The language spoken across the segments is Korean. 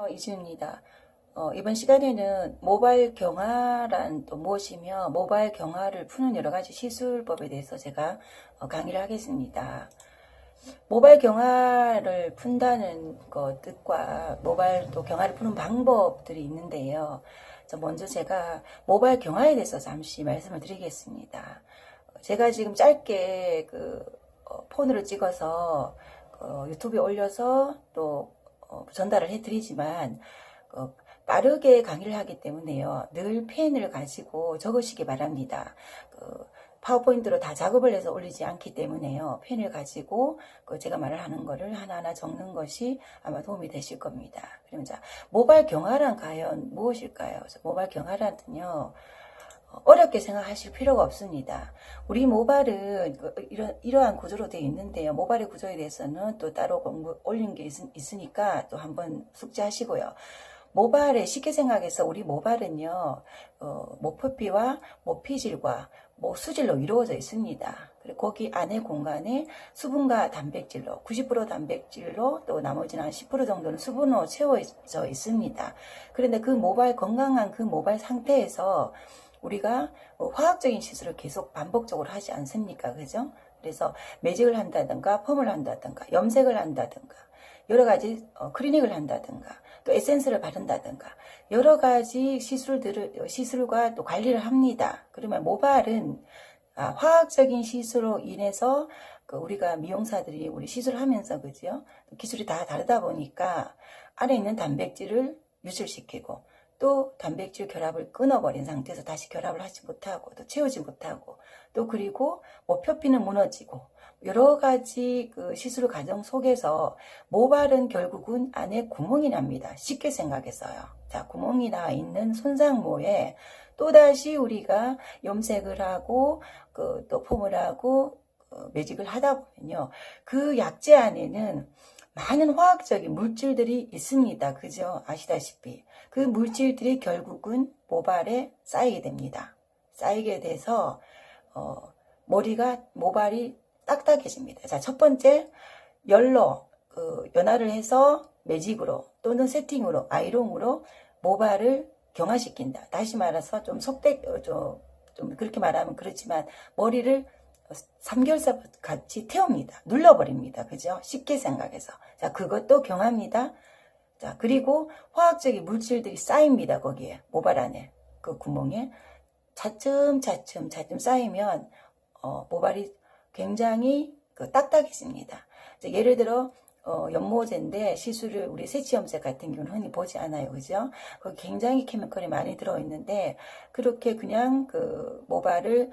이주입니다. 이번 시간에는 모바일 경화란 또 무엇이며 모바일 경화를 푸는 여러 가지 시술법에 대해서 제가 강의를 하겠습니다. 모바일 경화를 푼다는 것 뜻과 모바일 또 경화를 푸는 방법들이 있는데요. 먼저 제가 모바일 경화에 대해서 잠시 말씀을 드리겠습니다. 제가 지금 짧게 폰으로 찍어서 유튜브에 올려서 또 전달을 해드리지만 빠르게 강의를 하기 때문에요. 늘 펜을 가지고 적으시기 바랍니다. 파워포인트로 다 작업을 해서 올리지 않기 때문에요. 펜을 가지고 제가 말을 하는 거를 하나하나 적는 것이 아마 도움이 되실 겁니다. 그러면 자, 모바일 경화란 과연 무엇일까요? 모바일 경화란은요. 어렵게 생각하실 필요가 없습니다. 우리 모발은 이러한 구조로 되어 있는데요. 모발의 구조에 대해서는 또 따로 공부 올린 게 있으니까 또 한번 숙지하시고요. 모발에 쉽게 생각해서 우리 모발은요, 모표피와 모피질과 모수질로 이루어져 있습니다. 그리고 거기 안에 공간에 수분과 단백질로 90% 단백질로 또 나머지는 한 10% 정도는 수분으로 채워져 있습니다. 그런데 그 모발 건강한 그 모발 상태에서 우리가 화학적인 시술을 계속 반복적으로 하지 않습니까? 그죠? 그래서 매직을 한다든가 펌을 한다든가 염색을 한다든가 여러 가지 클리닉을 한다든가 또 에센스를 바른다든가 여러 가지 시술과 또 관리를 합니다. 그러면 모발은 화학적인 시술로 인해서 우리가 미용사들이 우리 시술하면서 그죠? 기술이 다 다르다 보니까 안에 있는 단백질을 유출시키고 또 단백질 결합을 끊어버린 상태에서 다시 결합을 하지 못하고 또 채우지 못하고 또 그리고 표피는 무너지고 여러 가지 시술 과정 속에서 모발은 결국은 안에 구멍이 납니다. 쉽게 생각해서요. 자, 구멍이 나 있는 손상모에 또다시 우리가 염색을 하고 또 폼을 하고 매직을 하다 보면요. 그 약재 안에는 많은 화학적인 물질들이 있습니다. 그죠? 아시다시피. 그 물질들이 결국은 모발에 쌓이게 됩니다. 쌓이게 돼서, 모발이 딱딱해집니다. 자, 첫 번째, 열로, 연화를 해서 매직으로 또는 세팅으로, 아이롱으로 모발을 경화시킨다. 다시 말해서 좀 좀 그렇게 말하면 그렇지만 머리를 삼겹살 같이 태웁니다. 눌러버립니다. 그죠? 쉽게 생각해서. 자, 그것도 경합니다. 자, 그리고 화학적인 물질들이 쌓입니다. 거기에. 모발 안에. 그 구멍에. 차츰 쌓이면, 모발이 굉장히 딱딱해집니다. 자, 예를 들어, 연모제인데 시술을 우리 세치염색 같은 경우는 흔히 보지 않아요. 그죠? 거기 굉장히 케미컬이 많이 들어있는데, 그렇게 그냥 모발을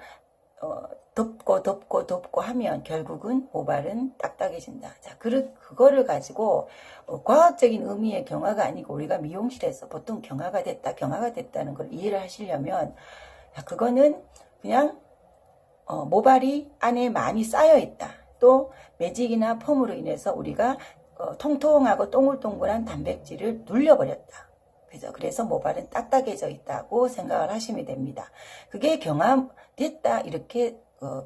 덮고 하면 결국은 모발은 딱딱해진다. 자, 그거를 가지고 과학적인 의미의 경화가 아니고 우리가 미용실에서 보통 경화가 됐다는 걸 이해를 하시려면 그거는 그냥 모발이 안에 많이 쌓여 있다. 또 매직이나 펌으로 인해서 우리가 통통하고 동글동글한 단백질을 눌려버렸다. 그래서 모발은 딱딱해져 있다고 생각을 하시면 됩니다. 그게 경화됐다 이렇게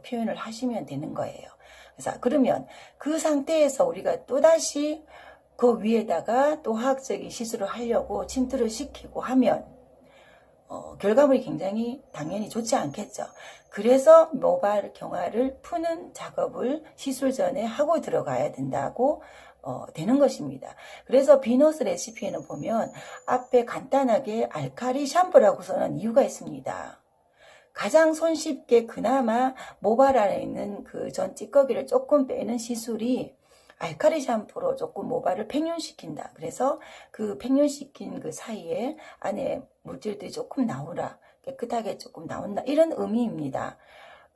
표현을 하시면 되는 거예요. 그래서 그러면 그 상태에서 우리가 또다시 그 위에다가 또 화학적인 시술을 하려고 침투를 시키고 하면 결과물이 굉장히 당연히 좋지 않겠죠. 그래서 모발 경화를 푸는 작업을 시술 전에 하고 들어가야 된다고 되는 것입니다. 그래서 비너스 레시피에는 보면 앞에 간단하게 알칼리 샴푸라고 써놓은 이유가 있습니다. 가장 손쉽게 그나마 모발 안에 있는 그 전 찌꺼기를 조금 빼는 시술이 알칼리 샴푸로 조금 모발을 팽윤시킨다. 그래서 그 팽윤시킨 그 사이에 안에 물질들이 조금 나오라. 깨끗하게 조금 나온다. 이런 의미입니다.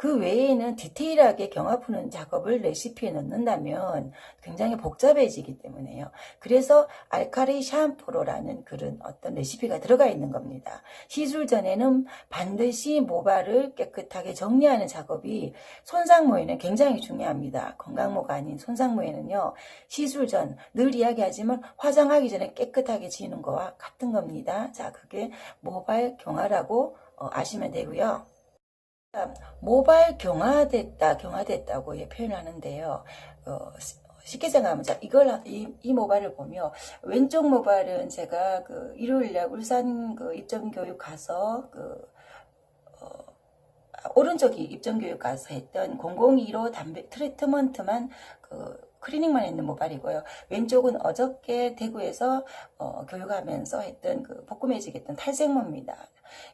그 외에는 디테일하게 경화 푸는 작업을 레시피에 넣는다면 굉장히 복잡해지기 때문에요. 그래서 알칼리 샴푸로라는 그런 어떤 레시피가 들어가 있는 겁니다. 시술 전에는 반드시 모발을 깨끗하게 정리하는 작업이 손상모에는 굉장히 중요합니다. 건강모가 아닌 손상모에는요. 시술 전 늘 이야기하지만 화장하기 전에 깨끗하게 지우는 거와 같은 겁니다. 자, 그게 모발 경화라고 아시면 되고요. 모발 경화됐다고 표현하는데요. 쉽게 생각하면, 자, 이 모발을 보면, 왼쪽 모발은 제가 일요일날 울산 입점교육 가서, 오른쪽이 입점교육 가서 했던 002로 트리트먼트만 클리닉만 했는 모발이고요. 왼쪽은 어저께 대구에서 교육하면서 했던 복구 매직했던 탈색모입니다.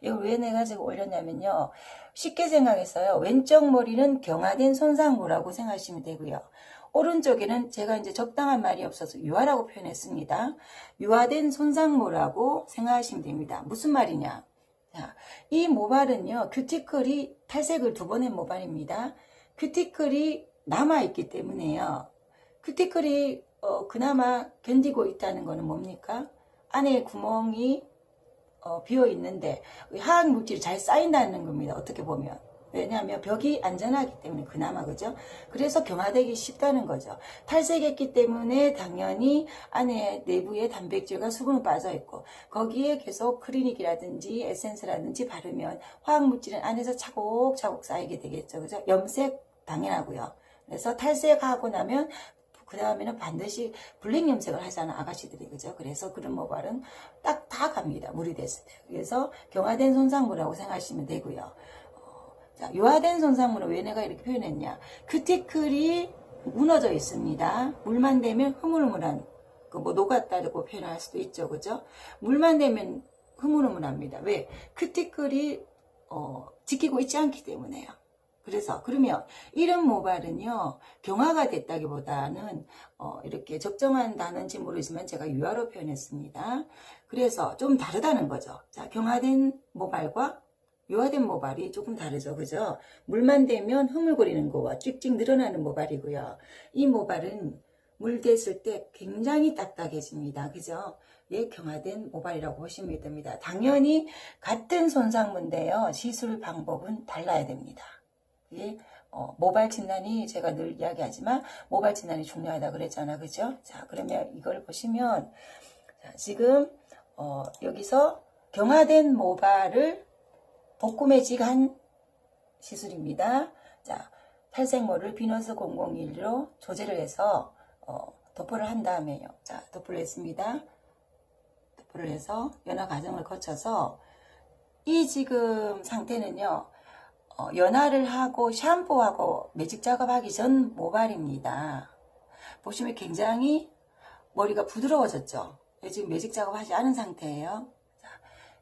이걸 왜 내가 지금 올렸냐면요. 쉽게 생각해서요. 왼쪽 머리는 경화된 손상모라고 생각하시면 되고요. 오른쪽에는 제가 이제 적당한 말이 없어서 유화라고 표현했습니다. 유화된 손상모라고 생각하시면 됩니다. 무슨 말이냐? 자, 이 모발은요, 큐티클이 탈색을 2번 한 모발입니다. 큐티클이 남아있기 때문에요. 큐티클이 그나마 견디고 있다는 거는 뭡니까? 안에 구멍이 비어 있는데 화학 물질이 잘 쌓인다는 겁니다. 어떻게 보면. 왜냐하면 벽이 안전하기 때문에 그나마, 그죠? 그래서 경화되기 쉽다는 거죠. 탈색했기 때문에 당연히 안에 내부에 단백질과 수분이 빠져있고 거기에 계속 클리닉이라든지 에센스라든지 바르면 화학물질은 안에서 차곡차곡 쌓이게 되겠죠. 그죠? 염색 당연하고요. 그래서 탈색하고 나면 그 다음에는 반드시 블랙 염색을 하잖아, 아가씨들이. 그죠? 그래서 그런 모발은 딱 다 갑니다. 물이 됐을 때. 그래서 경화된 손상모라고 생각하시면 되고요. 자, 유화된 손상모는 왜 내가 이렇게 표현했냐? 큐티클이 무너져 있습니다. 물만 대면 흐물흐물한, 녹았다고 표현할 수도 있죠. 그죠? 물만 대면 흐물흐물합니다. 왜? 큐티클이, 지키고 있지 않기 때문에요. 그래서, 그러면, 이런 모발은요, 경화가 됐다기보다는, 이렇게 적정한 단어인지 모르지만 제가 유화로 표현했습니다. 그래서 좀 다르다는 거죠. 자, 경화된 모발과 유화된 모발이 조금 다르죠. 그죠? 물만 대면 흐물거리는 거와 찍찍 늘어나는 모발이고요. 이 모발은 물 댔을 때 굉장히 딱딱해집니다. 그죠? 예, 경화된 모발이라고 보시면 됩니다. 당연히 같은 손상문인데요. 시술 방법은 달라야 됩니다. 예, 모발 진단이 제가 늘 이야기하지만 모발 진단이 중요하다 그랬잖아. 그죠? 자, 그러면 이걸 보시면 자, 지금 여기서 경화된 모발을 복구 매직한 시술입니다. 자, 탈색모를 비너스 001로 조제를 해서 도포를 한 다음에요. 자, 도포를 했습니다. 도포를 해서 연화 과정을 거쳐서 이 지금 상태는요. 연화를 하고 샴푸하고 매직 작업하기 전 모발입니다. 보시면 굉장히 머리가 부드러워졌죠. 지금 매직 작업하지 않은 상태예요. 자,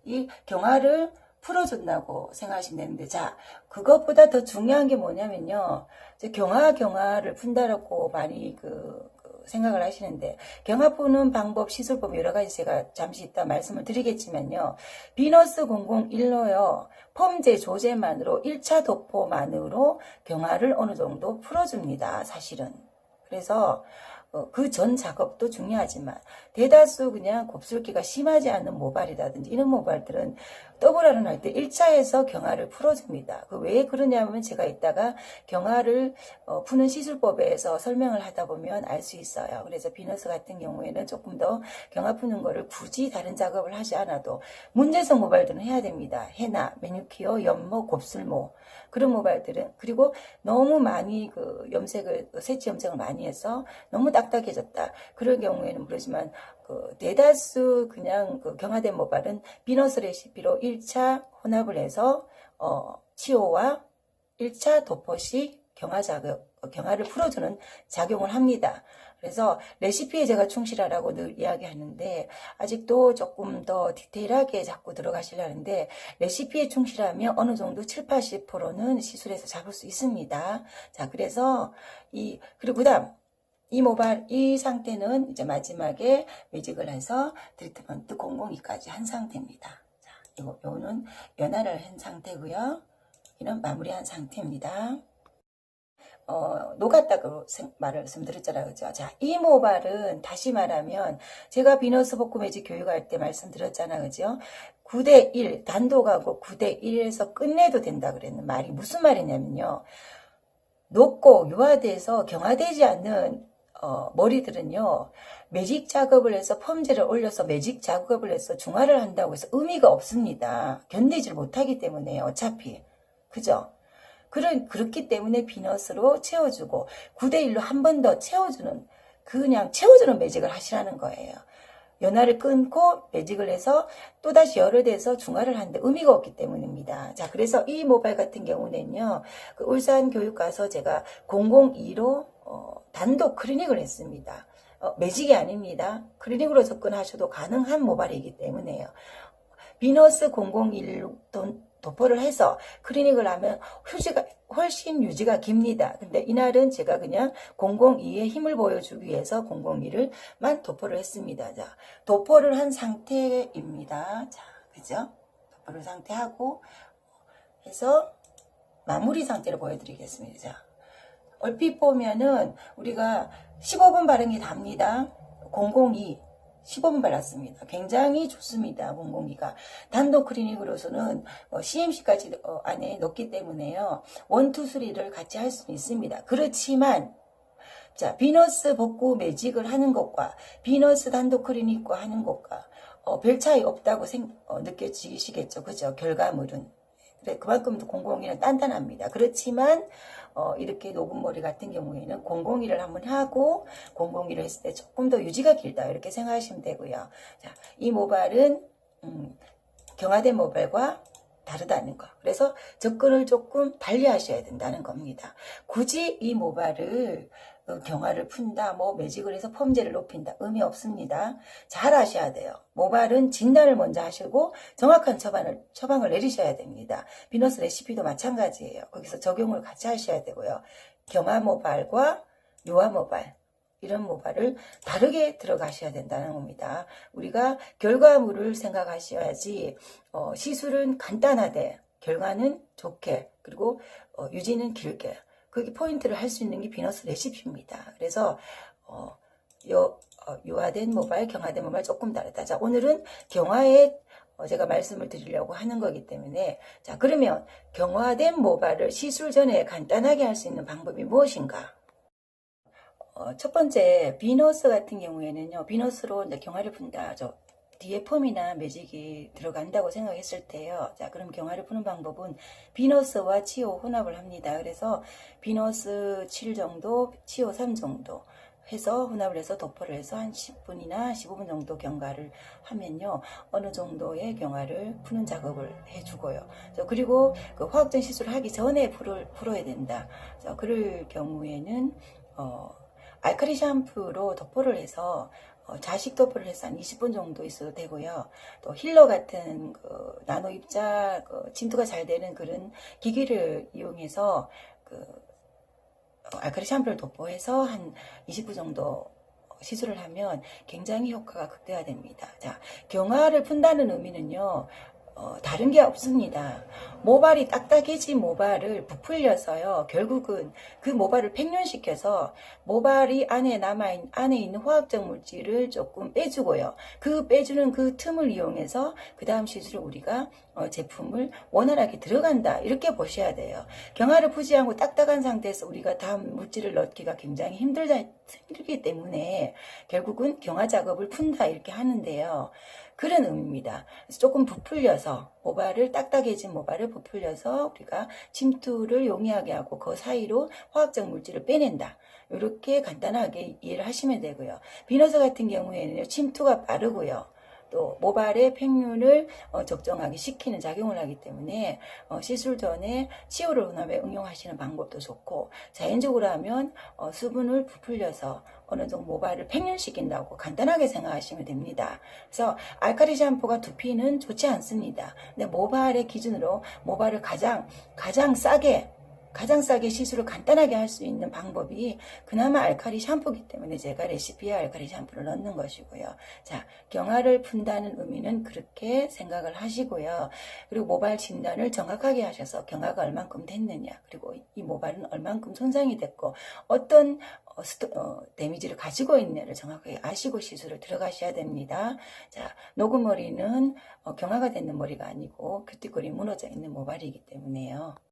이 경화를 풀어준다고 생각하시면 되는데, 자, 그것보다 더 중요한 게 뭐냐면요. 경화를 푼다라고 많이 생각을 하시는데, 경화 푸는 방법, 시술법 여러 가지 제가 잠시 이따 말씀을 드리겠지만요. 비너스 001로요. 펌제 조제만으로 1차 도포만으로 경화를 어느 정도 풀어줍니다. 사실은. 그래서 그 전 작업도 중요하지만 대다수 그냥 곱슬기가 심하지 않은 모발이라든지 이런 모발들은 더블아른 할 때 1차에서 경화를 풀어줍니다. 왜 그러냐면 제가 이따가 경화를 푸는 시술법에서 설명을 하다 보면 알 수 있어요. 그래서 비너스 같은 경우에는 조금 더 경화 푸는 거를 굳이 다른 작업을 하지 않아도 문제성 모발들은 해야 됩니다. 헤나, 매니큐어, 연모, 곱슬모 그런 모발들은 그리고 너무 많이 세치 염색을 많이 해서 너무 딱딱해졌다. 그럴 경우에는 모르지만 대다수 그냥 경화된 모발은 비너스 레시피로 1차 혼합을 해서 치호와 1차 도포시 경화를 풀어주는 작용을 합니다. 그래서 레시피에 제가 충실하라고 늘 이야기하는데 아직도 조금 더 디테일하게 자꾸 들어가시려는데 레시피에 충실하면 어느 정도 7, 80%는 시술에서 잡을 수 있습니다. 자, 그래서 그리고 그다음 이 모발, 이 상태는 이제 마지막에 매직을 해서 트리트먼트 002까지 한 상태입니다. 자, 요는 연화를 한 상태고요. 여기는 마무리한 상태입니다. 녹았다고 말씀드렸잖아요. 그죠? 자, 이 모발은 다시 말하면 제가 비너스 복구 매직 교육할 때 말씀드렸잖아요. 그죠? 9대1, 단독하고 9대1에서 끝내도 된다 그랬는 말이 무슨 말이냐면요. 녹고 유화돼서 경화되지 않는 머리들은요. 매직 작업을 해서 펌제를 올려서 매직 작업을 해서 중화를 한다고 해서 의미가 없습니다. 견디질 못하기 때문에 어차피. 그죠? 그렇기 때문에 비너스로 채워주고 9대1로 한 번 더 그냥 채워주는 매직을 하시라는 거예요. 연화를 끊고 매직을 해서 또다시 열을 대서 중화를 하는데 의미가 없기 때문입니다. 자, 그래서 이 모발 같은 경우는요, 그 울산 교육 가서 제가 002로 단독 클리닉을 했습니다. 매직이 아닙니다. 클리닉으로 접근하셔도 가능한 모발이기 때문에요. 비너스 001 도포를 해서 클리닉을 하면 훨씬 유지가 깁니다. 근데 이날은 제가 그냥 002의 힘을 보여주기 위해서 001만 도포를 했습니다. 자, 도포를 한 상태입니다. 자, 그죠? 도포를 상태하고 해서 마무리 상태를 보여드리겠습니다. 자, 얼핏 보면은 우리가 15분 바르는 게 답니다. 002 15분 발랐습니다. 굉장히 좋습니다. 002가. 단독 클리닉으로서는 CMC까지 안에 넣기 때문에요. 1, 2, 3를 같이 할 수는 있습니다. 그렇지만 자, 비너스 복구 매직을 하는 것과 비너스 단독 클리닉과 하는 것과 별 차이 없다고 느껴지시겠죠. 그죠? 결과물은. 그래, 그만큼 002는 단단합니다. 그렇지만 이렇게 녹은 머리 같은 경우에는 001을 한번 하고 001을 했을 때 조금 더 유지가 길다 이렇게 생각하시면 되고요. 자, 이 모발은 경화된 모발과 다르다는 거. 그래서 접근을 조금 달리 하셔야 된다는 겁니다. 굳이 이 모발을 경화를 푼다, 매직을 해서 펌제를 높인다. 의미 없습니다. 잘 하셔야 돼요. 모발은 진단을 먼저 하시고 정확한 처방을 내리셔야 됩니다. 비너스 레시피도 마찬가지예요. 거기서 적용을 같이 하셔야 되고요. 경화 모발과 유화 모발, 이런 모발을 다르게 들어가셔야 된다는 겁니다. 우리가 결과물을 생각하셔야지 시술은 간단하되 결과는 좋게 그리고 유지는 길게 그게 포인트를 할 수 있는 게 비너스 레시피입니다. 그래서 유화된 모발, 경화된 모발 조금 다르다. 자, 오늘은 경화에 제가 말씀을 드리려고 하는 거기 때문에 자, 그러면 경화된 모발을 시술 전에 간단하게 할 수 있는 방법이 무엇인가? 첫 번째 비너스 같은 경우에는요. 비너스로 이제 경화를 푼다. 뒤에 펌이나 매직이 들어간다고 생각했을 때요. 자, 그럼 경화를 푸는 방법은 비너스와 치오 혼합을 합니다. 그래서 비너스 7 정도, 치오 3 정도 해서 혼합을 해서 도포를 해서 한 10분이나 15분 정도 경과를 하면요. 어느 정도의 경화를 푸는 작업을 해주고요. 그리고 그 화학전 시술을 하기 전에 풀어야 된다. 그럴 경우에는 알칼리 샴푸로 도포를 해서 자식 도포를 해서 한 20분 정도 있어도 되고요. 또 힐러 같은 나노 입자 침투가 잘 되는 그런 기기를 이용해서 알칼리 샴푸를 도포해서 한 20분 정도 시술을 하면 굉장히 효과가 극대화됩니다. 자, 경화를 푼다는 의미는요. 다른 게 없습니다. 모발이 딱딱해진 모발을 부풀려서요. 결국은 그 모발을 팽년시켜서 모발이 안에 있는 화학적 물질을 조금 빼주고요. 그 빼주는 그 틈을 이용해서 그 다음 시술을 우리가 제품을 원활하게 들어간다. 이렇게 보셔야 돼요. 경화를 푸지 않고 딱딱한 상태에서 우리가 다음 물질을 넣기가 굉장히 힘들기 때문에 결국은 경화 작업을 푼다. 이렇게 하는데요. 그런 의미입니다. 그래서 조금 부풀려서 딱딱해진 모발을 부풀려서 우리가 침투를 용이하게 하고 그 사이로 화학적 물질을 빼낸다. 이렇게 간단하게 이해를 하시면 되고요. 비너스 같은 경우에는 침투가 빠르고요. 또 모발의 팽윤을 적정하게 시키는 작용을 하기 때문에 시술 전에 치오를 혼합에 응용하시는 방법도 좋고 자연적으로 하면 수분을 부풀려서 어느 정도 모발을 팽윤시킨다고 간단하게 생각하시면 됩니다. 그래서 알칼리 샴푸가 두피는 좋지 않습니다. 근데 모발의 기준으로 모발을 가장 싸게 시술을 간단하게 할 수 있는 방법이 그나마 알칼리 샴푸이기 때문에 제가 레시피에 알칼리 샴푸를 넣는 것이고요. 자, 경화를 푼다는 의미는 그렇게 생각을 하시고요. 그리고 모발 진단을 정확하게 하셔서 경화가 얼만큼 됐느냐, 그리고 이 모발은 얼만큼 손상이 됐고 어떤 데미지를 가지고 있느냐를 정확하게 아시고 시술을 들어가셔야 됩니다. 자, 녹은 머리는 경화가 되는 머리가 아니고 큐티클이 무너져 있는 모발이기 때문에요.